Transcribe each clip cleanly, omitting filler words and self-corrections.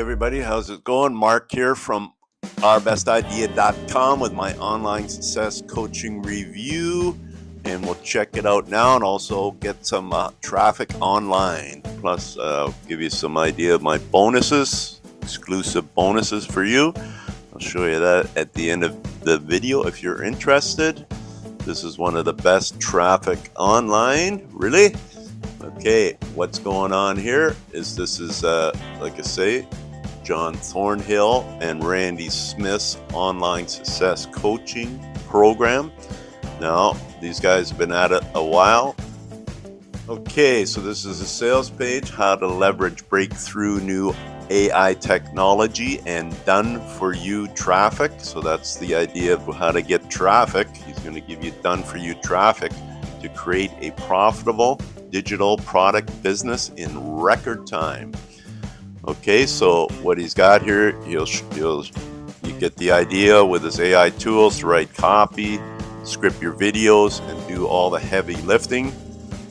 everybody, how's it going? Mark here from ourbestidea.com with my online success coaching review, and we'll check it out now and also get some traffic online. Plus, give you some idea of my bonuses, exclusive bonuses for you. I'll show you that at the end of the video if you're interested. This is one of the best traffic online, really. Okay, what's going on here is this is, like I say, John Thornhill and Randy Smith's online success coaching program. Now, these guys have been at it a while. Okay, so this is a sales page, how to leverage breakthrough new AI technology and done-for-you traffic. So that's the idea of how to get traffic. He's going to give you done-for-you traffic to create a profitable digital product business in record time. Okay, so what he's got here, you get the idea with his AI tools to write copy, script your videos, and do all the heavy lifting.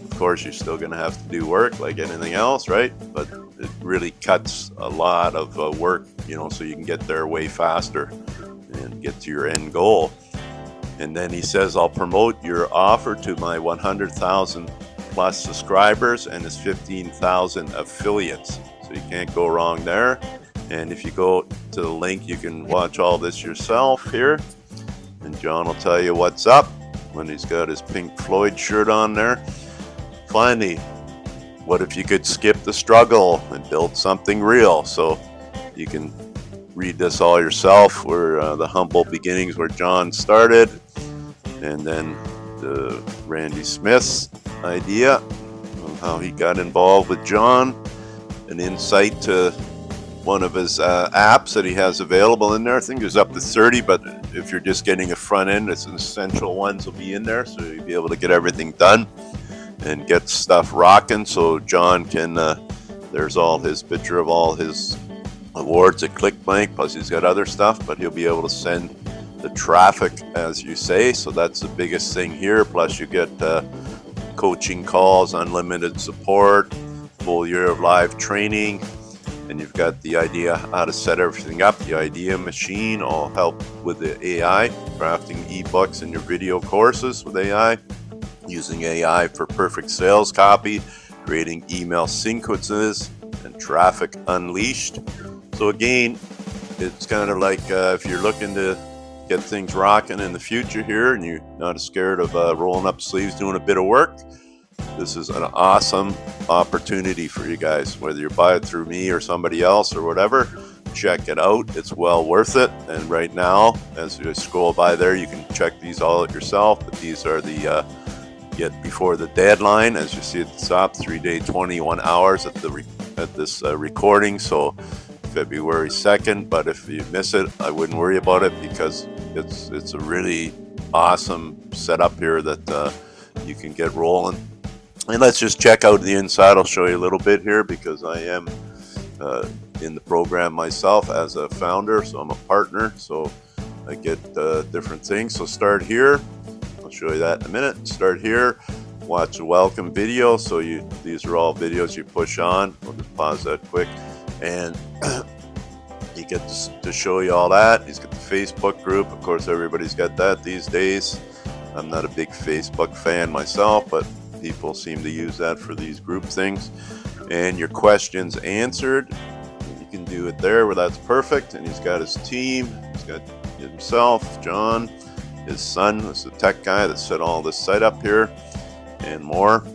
Of course, you're still going to have to do work like anything else, right? But it really cuts a lot of work, so you can get there way faster and get to your end goal. And then he says, I'll promote your offer to my 100,000 plus subscribers and his 15,000 affiliates. So you can't go wrong there. And if you go to the link, you can watch all this yourself here. And John will tell you what's up when he's got his Pink Floyd shirt on there. Finally, what if you could skip the struggle and build something real? So you can read this all yourself, where the humble beginnings where John started, and then the Randy Smith's idea of how he got involved with John, an insight to one of his apps that he has available in there. I think there's up to 30, but if you're just getting a front end, it's essential ones will be in there, so you'll be able to get everything done and get stuff rocking. So John can, there's all his picture of all his awards at ClickBank, plus he's got other stuff, but he'll be able to send the traffic, as you say. So that's the biggest thing here. Plus you get coaching calls, unlimited support, full year of live training, and you've got the idea how to set everything up, the idea machine, all help with the AI, crafting ebooks and your video courses with AI, using AI for perfect sales copy, creating email sequences, and traffic unleashed. So again, it's kind of like if you're looking to get things rocking in the future here and you're not scared of rolling up sleeves doing a bit of work, this is an awesome opportunity for you guys. Whether you buy it through me or somebody else or whatever, check it out. It's well worth it. And right now, as you scroll by there, you can check these all out yourself. But these are the get before the deadline, as you see at the top, 3-day 21 hours at this recording. So February 2nd, but if you miss it, I wouldn't worry about it, because it's a really awesome setup here that you can get rolling. And let's just check out the inside. I'll show you a little bit here, because I am in the program myself as a founder, so I'm a partner, so I get different things. So start here. I'll show you that in a minute. Start here, watch a welcome video. So these are all videos you push on. I'll just pause that quick, and he gets to show you all that. He's got the Facebook group. Of course, everybody's got that these days. I'm not a big Facebook fan myself, but people seem to use that for these group things. And your questions answered, you can do it there, where that's perfect. And he's got his team. He's got himself, John, his son, is the tech guy that set all this site up here, and more.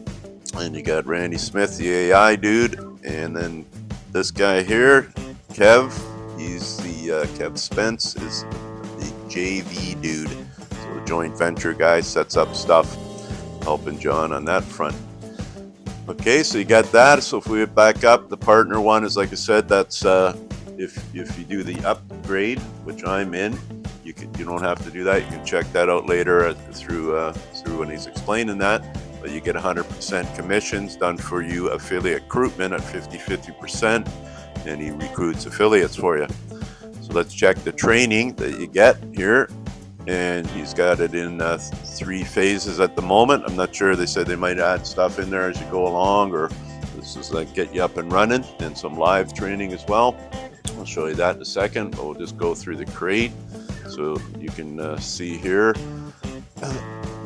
And you got Randy Smith, the AI dude, and then this guy here, Kev, he's the Kev Spence is the JV dude, so the joint venture guy, sets up stuff, helping John on that front. Okay, so you got that. So if we back up, the partner one is, like I said, that's if you do the upgrade, which I'm in, you don't have to do that. You can check that out later through when he's explaining that. But you get 100% commissions, done for you affiliate recruitment at 50%, and he recruits affiliates for you. So let's check the training that you get here. And he's got it in 3 phases at the moment. I'm not sure. They said they might add stuff in there as you go along, or this is like get you up and running, and some live training as well. I'll show you that in a second, but we'll just go through the crate. So you can see here,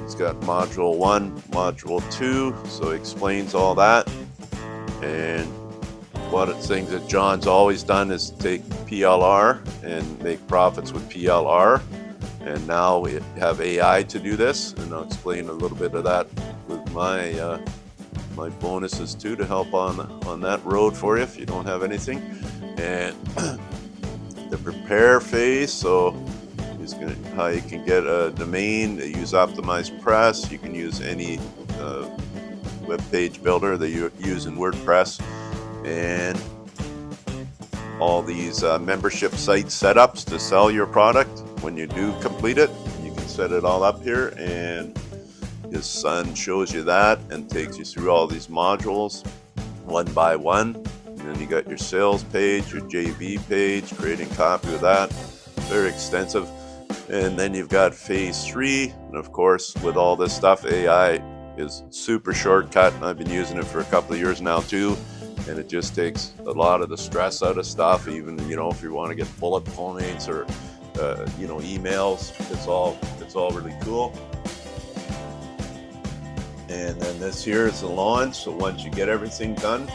it's got module 1, module 2, so it explains all that. And one of the things that John's always done is take PLR and make profits with PLR. And now we have AI to do this, and I'll explain a little bit of that with my my bonuses too, to help on that road for you if you don't have anything. And the prepare phase, so how you can get a domain, use optimized press. You can use any web page builder that you use in WordPress, and all these membership site setups to sell your product. When you do complete it, you can set it all up here, and his son shows you that and takes you through all these modules one by one. And then you got your sales page, your JV page, creating copy with that, very extensive. And then you've got phase 3, and of course with all this stuff, AI is super shortcut, and I've been using it for a couple of years now too, and it just takes a lot of the stress out of stuff. Even if you want to get bullet points or emails, it's all really cool. And then this here is the launch. So once you get everything done,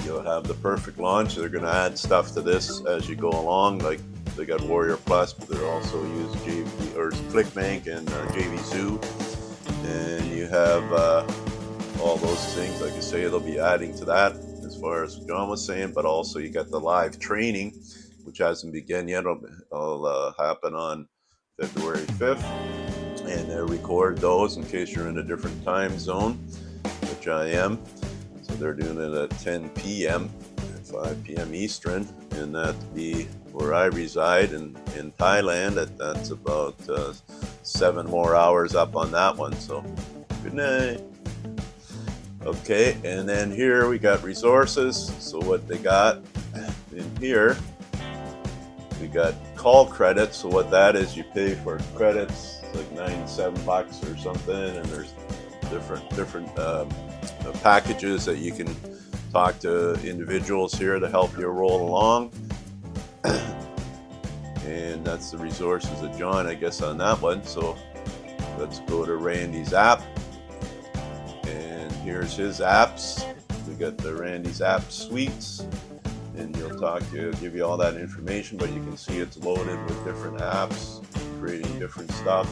you'll have the perfect launch. They're going to add stuff to this as you go along, like they got Warrior Plus, but they're also use JV or ClickBank and JV Zoo, and you have all those things. Like I say, they'll be adding to that as far as John was saying, but also you got the live training, which hasn't begun yet. It'll happen on February 5th, and they record those in case you're in a different time zone, which I am. So they're doing it at 10 p.m. 5 p.m. Eastern, and that'd be where I reside in Thailand. That's about 7 more hours up on that one. So good night. Okay, and then here we got resources. So what they got in here, we got call credits. So what that is, you pay for credits, like $97 or something, and there's different packages that you can talk to individuals here to help you roll along. And that's the resources of John, I guess, on that one. So let's go to Randy's app, and here's his apps. We got the Randy's app suites, and he'll talk to you, give you all that information, but you can see it's loaded with different apps, creating different stuff.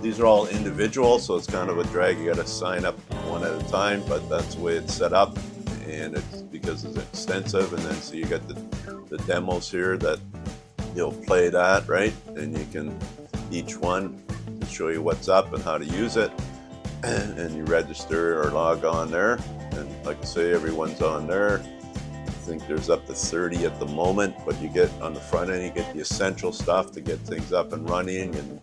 These are all individual, so it's kind of a drag. You got to sign up one at a time, but that's the way it's set up, and it's because it's extensive. And then so you got the demos here that you'll play that, right? And you can, each one will show you what's up and how to use it, and you register or log on there. And like I say, everyone's on there. I think there's up to 30 at the moment, but you get on the front end, you get the essential stuff to get things up and running and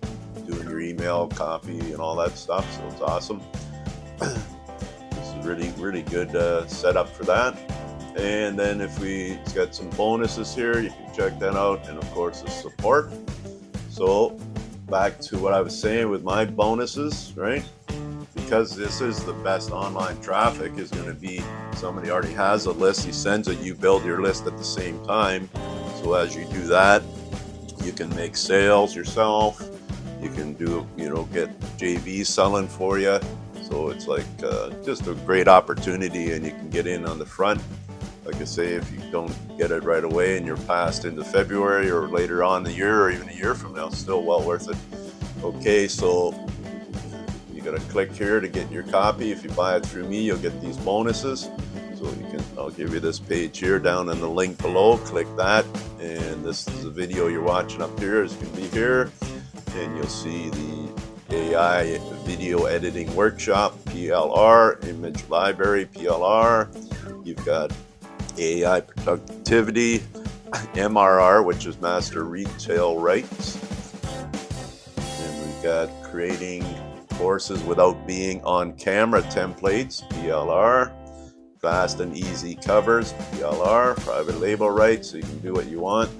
doing your email copy and all that stuff. So it's awesome. This is really good setup for that. And then it's got some bonuses here, you can check that out, and of course the support. So back to what I was saying with my bonuses, right? Because this is the best online traffic, is going to be somebody already has a list, he sends it, you build your list at the same time. So as you do that, you can make sales yourself. You can do, get JV selling for you. So it's like just a great opportunity, and you can get in on the front. Like I say, if you don't get it right away and you're passed into February or later on in the year, or even a year from now, still well worth it. Okay, so you got to click here to get your copy. If you buy it through me, you'll get these bonuses. So I'll give you this page here down in the link below. Click that, and this is the video you're watching up here. It's going to be here, and you'll see the AI video editing workshop, PLR, image library, PLR. You've got AI productivity, MRR, which is master retail rights. And we've got creating courses without being on camera templates, PLR. Fast and easy covers, PLR. Private label rights, so you can do what you want.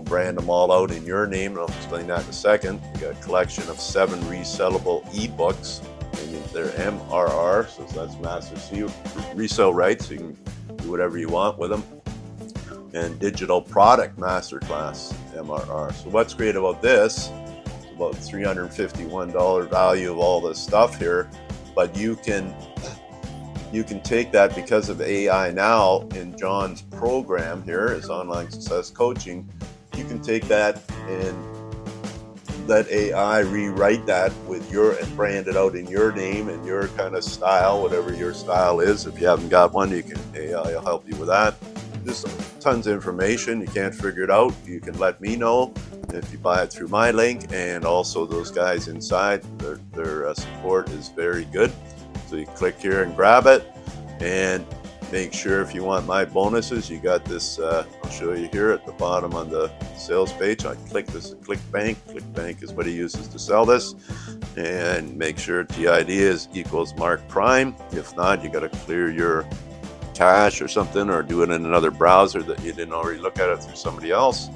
Brand them all out in your name. I'll explain that in a second. You got a collection of 7 resellable ebooks, and they're MRR, so that's master resale rights. So you can do whatever you want with them. and Digital Product Masterclass, MRR. So what's great about this, it's about $351 value of all this stuff here, but you can take that because of AI now in John's program here, his online success coaching. You can take that and let AI rewrite that with your and brand it out in your name and your kind of style, whatever your style is. If you haven't got one, AI will help you with that. Just tons of information. You can't figure it out, you can let me know if you buy it through my link, and also those guys inside, their support is very good. So you click here and grab it, and make sure if you want my bonuses, you got this, I'll show you here at the bottom on the sales page. I click this, ClickBank. ClickBank is what he uses to sell this, and make sure TID is equals Mark Prime. If not, you got to clear your cache or something, or do it in another browser that you didn't already look at it through somebody else.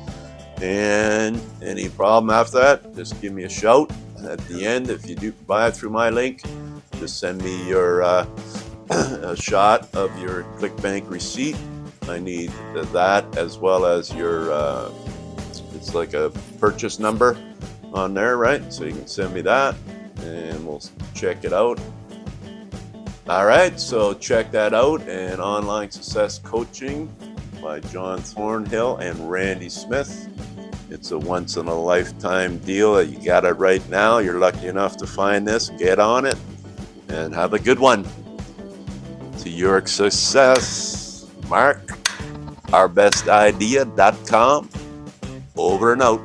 And any problem after that, just give me a shout. At the end, if you do buy it through my link, just send me your a shot of your ClickBank receipt. I need that, as well as your it's like a purchase number on there, right? So you can send me that and we'll check it out. All right, so check that out. And Online Success Coaching by John Thornhill and Randy Smith. It's a once-in-a-lifetime deal that you got it right now. You're lucky enough to find this. Get on it and have a good one. To your success, Mark, ourbestidea.com. Over and out.